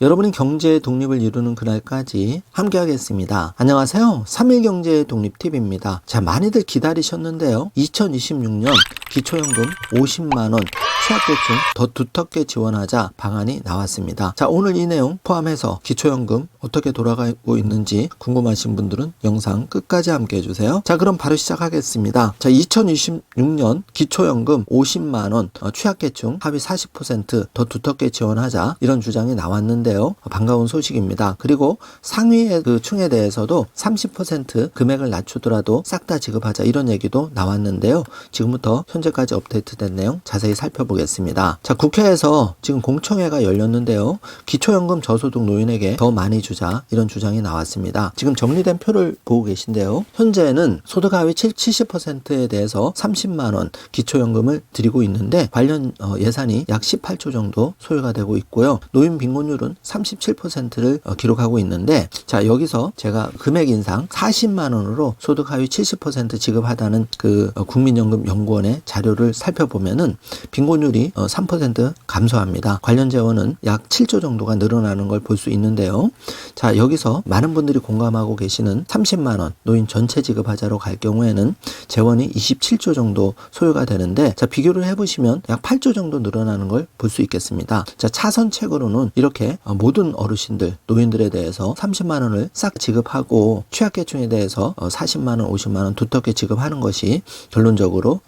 여러분이 경제의 독립을 이루는 그날까지 함께 하겠습니다. 안녕하세요. 3일 경제의 독립TV입니다. 자, 많이들 기다리셨는데요. 2026년 기초연금 50만원 취약계층 더 두텁게 지원하자 방안이 나왔습니다. 자, 오늘 이 내용 포함해서 기초연금 어떻게 돌아가고 있는지 궁금하신 분들은 영상 끝까지 함께 해주세요. 자, 그럼 바로 시작하겠습니다. 자, 2026년 기초연금 50만원 취약계층 하위 40% 더 두텁게 지원하자 이런 주장이 나왔는데요. 반가운 소식입니다. 그리고 상위의 그 층에 대해서도 30% 금액을 낮추더라도 싹 다 지급하자 이런 얘기도 나왔는데요. 지금부터 현재까지 업데이트된 내용 자세히 살펴보겠습니다. 자, 국회에서 지금 공청회가 열렸는데요. 기초연금 저소득 노인에게 더 많이 주자 이런 주장이 나왔습니다. 지금 정리된 표를 보고 계신데요. 현재는 소득 하위 70%에 대해서 30만원 기초연금을 드리고 있는데 관련 예산이 약 18조 정도 소요가 되고 있고요. 노인 빈곤율은 37%를 기록하고 있는데, 자, 여기서 제가 금액 인상 40만원으로 소득 하위 70% 지급하다는 그 국민연금연구원의 자료를 살펴보면은 빈곤율이 3% 감소합니다. 관련 재원은 약 7조 정도가 늘어나는 걸 볼 수 있는데요. 자, 여기서 많은 분들이 공감하고 계시는 30만원 노인 전체 지급하자로 갈 경우에는 재원이 27조 정도 소요가 되는데, 자, 비교를 해보시면 약 8조 정도 늘어나는 걸 볼 수 있겠습니다. 자, 차선책으로는 이렇게 모든 어르신들, 노인들에 대해서 30만원을 싹 지급하고 취약계층에 대해서 40만원, 50만원 두텁게 지급하는 것이 결론적으로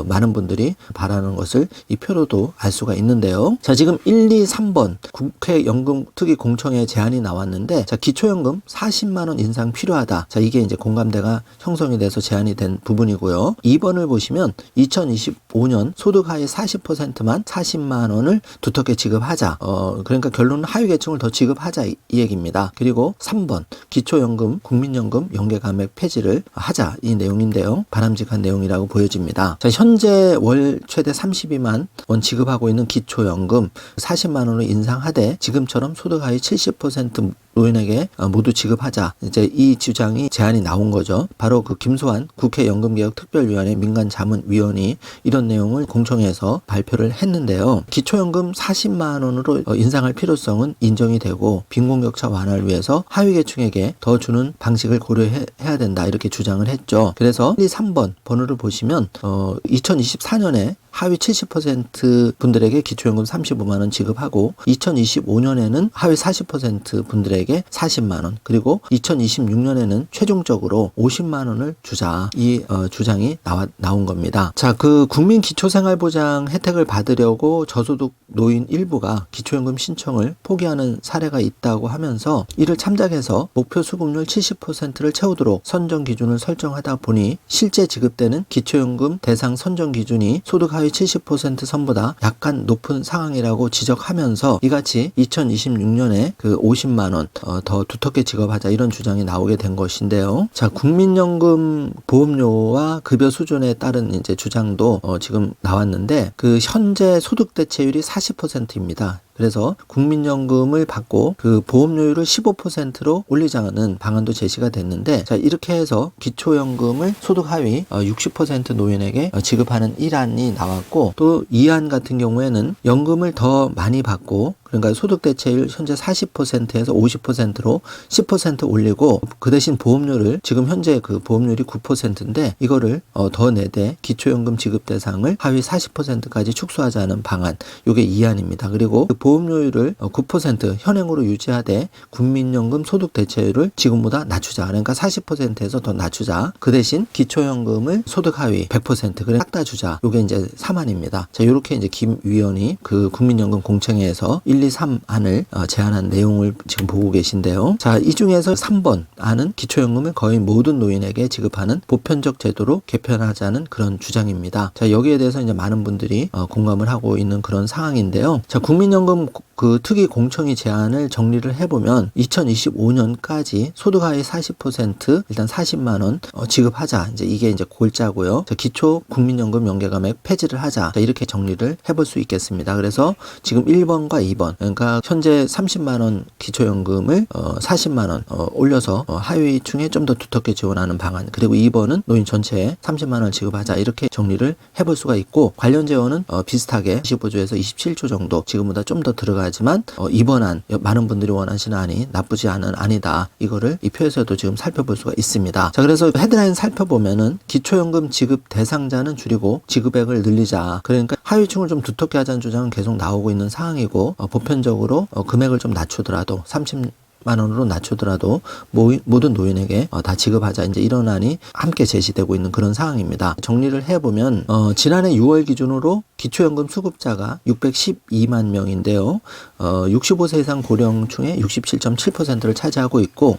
많은 분들이 바라는 것을 이 표로도 알 수가 있는데요. 자, 지금 1, 2, 3번 국회 연금특위 공청회 제안이 나왔는데, 자, 기초연금 40만원 인상 필요하다. 자, 이게 이제 공감대가 형성이 돼서 제안이 된 부분이고요. 2번을 보시면 2025년 소득 하위 40%만 40만원을 두텁게 지급하자. 그러니까 결론은 하위 계층을 더 지급하자 이 얘기입니다. 그리고 3번 기초연금, 국민연금 연계감액 폐지를 하자 이 내용인데요. 바람직한 내용이라고 보여집니다. 자, 현재 월 최대 32만 원 지급하고 있는 기초연금 40만 원으로 인상하되 지금처럼 소득 하위 70% 노인에게 모두 지급하자. 이제 이 주장이 제안이 나온 거죠. 바로 그 김소환 국회 연금개혁특별위원회 민간자문위원이 이런 내용을 공청회에서 발표를 했는데요. 기초연금 40만 원으로 인상할 필요성은 인정이 되고 빈곤격차 완화를 위해서 하위계층에게 더 주는 방식을 고려해야 된다 이렇게 주장을 했죠. 그래서 1, 2, 3번 번호를 보시면 2024년에 하위 70% 분들에게 기초연금 35만 원 지급하고 2025년에는 하위 40% 분들에게 40만 원, 그리고 2026년에는 최종적으로 50만 원을 주자 이 주장이 나온 겁니다. 자, 그 국민기초생활보장 혜택을 받으려고 저소득 노인 일부가 기초연금 신청을 포기하는 사례가 있다고 하면서 이를 참작해서 목표 수급률 70%를 채우도록 선정 기준을 설정하다 보니 실제 지급되는 기초연금 대상 선정 기준이 소득 하위 70% 선보다 약간 높은 상황이라고 지적하면서 이같이 2026년에 그 50만 원 더 두텁게 지급하자 이런 주장이 나오게 된 것인데요. 자, 국민연금 보험료와 급여 수준에 따른 이제 주장도 지금 나왔는데 그 현재 소득 대체율이 40%입니다. 그래서 국민연금을 받고 그 보험료율을 15%로 올리자는 방안도 제시가 됐는데, 자, 이렇게 해서 기초연금을 소득 하위 60% 노인에게 지급하는 1안이 나왔고, 또 2안 같은 경우에는 연금을 더 많이 받고 그러니까 소득 대체율 현재 40%에서 50%로 10% 올리고 그 대신 보험료를 지금 현재 그 보험료율이 9%인데 이거를 더 내되 기초연금 지급 대상을 하위 40%까지 축소하자는 방안, 이게 2안입니다. 그리고 그 보험료율을 9% 현행으로 유지하되 국민연금 소득 대체율을 지금보다 낮추자. 그러니까 40%에서 더 낮추자. 그 대신 기초연금을 소득 하위 100% 그래 싹 다 주자. 이게 이제 3안입니다. 자, 이렇게 이제 김 위원이 그 국민연금 공청회에서 1, 2, 3안을 제안한 내용을 지금 보고 계신데요. 자, 이 중에서 3번 안은 기초연금을 거의 모든 노인에게 지급하는 보편적 제도로 개편하자는 그런 주장입니다. 자, 여기에 대해서 이제 많은 분들이 공감을 하고 있는 그런 상황인데요. 자, 국민연금 그 특위 공청회 제안을 정리를 해보면 2025년까지 소득 하위 40% 일단 40만 원 지급하자. 이제 이게 이제 골자고요. 자, 기초 국민연금 연계감액 폐지를 하자. 자, 이렇게 정리를 해볼 수 있겠습니다. 그래서 지금 1번과 2번, 그러니까 현재 30만 원 기초연금을 40만 원 올려서 하위층에 좀 더 두텁게 지원하는 방안, 그리고 2번은 노인 전체에 30만 원 지급하자. 이렇게 정리를 해볼 수가 있고, 관련 재원은 비슷하게 25조에서 27조 정도 지금보다 좀 더 들어가야 하지만 이번 안, 많은 분들이 원하시는 안이 나쁘지 않은 안이다. 이거를 이 표에서도 지금 살펴볼 수가 있습니다. 자, 그래서 헤드라인 살펴보면은 기초연금 지급 대상자는 줄이고 지급액을 늘리자. 그러니까 하위층을 좀 두텁게 하자는 주장은 계속 나오고 있는 상황이고, 보편적으로 금액을 좀 낮추더라도 30만 원으로 낮추더라도 모든 노인에게 다 지급하자, 이제 이런 안이 함께 제시되고 있는 그런 상황입니다. 정리를 해보면 지난해 6월 기준으로 기초연금 수급자가 612만 명인데요. 65세 이상 고령층의 67.7%를 차지하고 있고,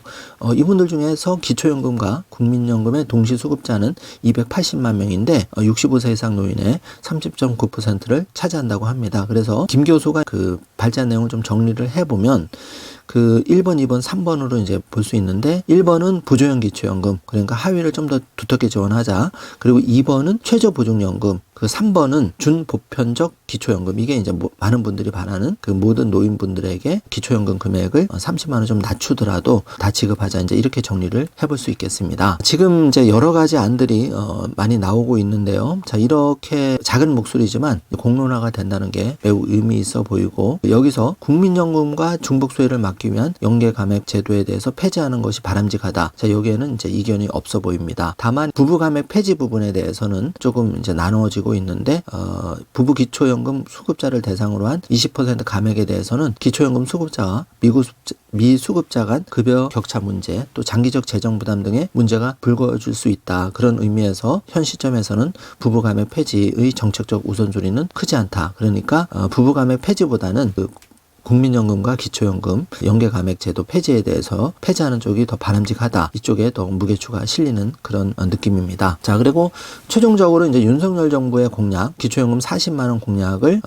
이분들 중에서 기초연금과 국민연금의 동시 수급자는 280만 명인데 65세 이상 노인의 30.9%를 차지한다고 합니다. 그래서 김 교수가 그 발제한 내용을 좀 정리를 해보면 그 1번, 2번, 3번으로 이제 볼 수 있는데, 1번은 부조형 기초연금, 그러니까 하위를 좀 더 두텁게 지원하자. 그리고 2번은 최저보증연금, 그 3번은 준보편적 기초연금. 이게 이제 많은 분들이 바라는 그 모든 노인분들에게 기초연금 금액을 30만 원 좀 낮추더라도 다 지급하자. 이제 이렇게 정리를 해볼 수 있겠습니다. 지금 이제 여러 가지 안들이 많이 나오고 있는데요. 자, 이렇게 작은 목소리지만 공론화가 된다는 게 매우 의미 있어 보이고, 여기서 국민연금과 중복소외를 막기 위한 연계감액 제도에 대해서 폐지하는 것이 바람직하다. 자, 여기에는 이제 이견이 없어 보입니다. 다만 부부감액 폐지 부분에 대해서는 조금 이제 나누어지고 있는데, 부부 기초연금 수급자를 대상으로 한 20% 감액에 대해서는 기초연금 수급자와 미수급자 간 급여 격차 문제, 또 장기적 재정 부담 등의 문제가 불거질 수 있다. 그런 의미에서 현 시점에서는 부부감액 폐지의 정책적 우선순위는 크지 않다. 그러니까 부부감액 폐지보다는 국민연금과 기초연금 연계감액 제도 폐지에 대해서 폐지하는 쪽이 더 바람직하다. 이쪽에 더 무게추가 실리는 그런 느낌입니다. 자, 그리고 최종적으로 이제 윤석열 정부의 공약, 기초연금 40만 원 공약을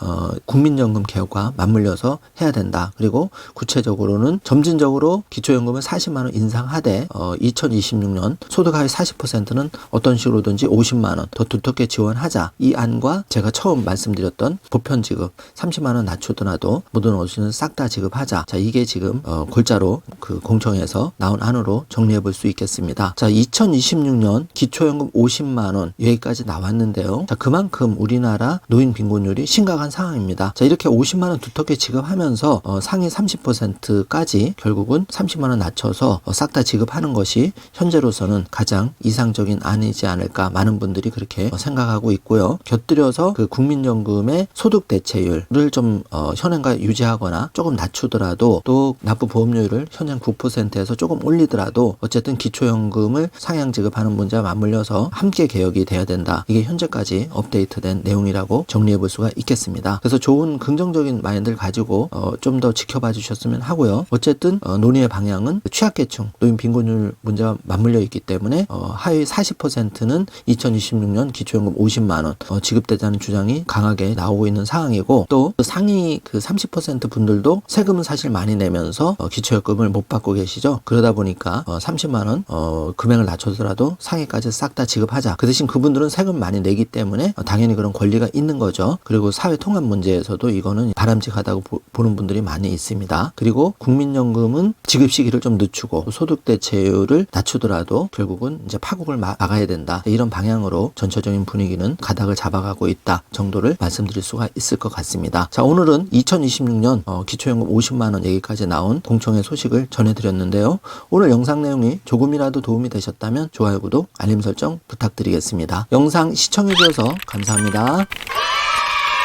국민연금 개혁과 맞물려서 해야 된다. 그리고 구체적으로는 점진적으로 기초연금을 40만 원 인상하되 2026년 소득 하위 40%는 어떤 식으로든지 50만 원 더 두텁게 지원하자. 이 안과 제가 처음 말씀드렸던 보편 지급 30만 원 낮추더라도 모든 어르신 싹 다 지급하자. 자, 이게 지금 골자로 그 공청에서 나온 안으로 정리해 볼 수 있겠습니다. 자, 2026년 기초연금 50만 원 여기까지 나왔는데요. 자, 그만큼 우리나라 노인 빈곤율이 심각한 상황입니다. 자, 이렇게 50만 원 두텁게 지급하면서 상위 30%까지 결국은 30만 원 낮춰서 싹 다 지급하는 것이 현재로서는 가장 이상적인 안이지 않을까, 많은 분들이 그렇게 생각하고 있고요. 곁들여서 그 국민연금의 소득 대체율을 좀 현행과 유지하거나 조금 낮추더라도, 또 납부보험료율을 현행 9%에서 조금 올리더라도 어쨌든 기초연금을 상향 지급하는 문제와 맞물려서 함께 개혁이 돼야 된다. 이게 현재까지 업데이트된 내용이라고 정리해 볼 수가 있겠습니다. 그래서 좋은 긍정적인 마인드를 가지고 좀 더 지켜봐 주셨으면 하고요. 어쨌든 논의의 방향은 취약계층 노인 빈곤율 문제와 맞물려 있기 때문에 하위 40%는 2026년 기초연금 50만 원 지급되자는 주장이 강하게 나오고 있는 상황이고, 또 상위 그 30% 분들도 세금은 사실 많이 내면서 기초연금을 못 받고 계시죠. 그러다 보니까 30만 원 금액을 낮춰서라도 상위까지 싹 다 지급하자. 그 대신 그분들은 세금 많이 내기 때문에 당연히 그런 권리가 있는 거죠. 그리고 사회 통합 문제에서도 이거는 바람직하다고 보는 분들이 많이 있습니다. 그리고 국민연금은 지급 시기를 좀 늦추고 소득 대체율을 낮추더라도 결국은 이제 파국을 막아야 된다. 이런 방향으로 전체적인 분위기는 가닥을 잡아가고 있다 정도를 말씀드릴 수가 있을 것 같습니다. 자, 오늘은 2026년 기초연금 50만 원 얘기까지 나온 공청회 소식을 전해드렸는데요. 오늘 영상 내용이 조금이라도 도움이 되셨다면 좋아요, 구독, 알림 설정 부탁드리겠습니다. 영상 시청해주셔서 감사합니다.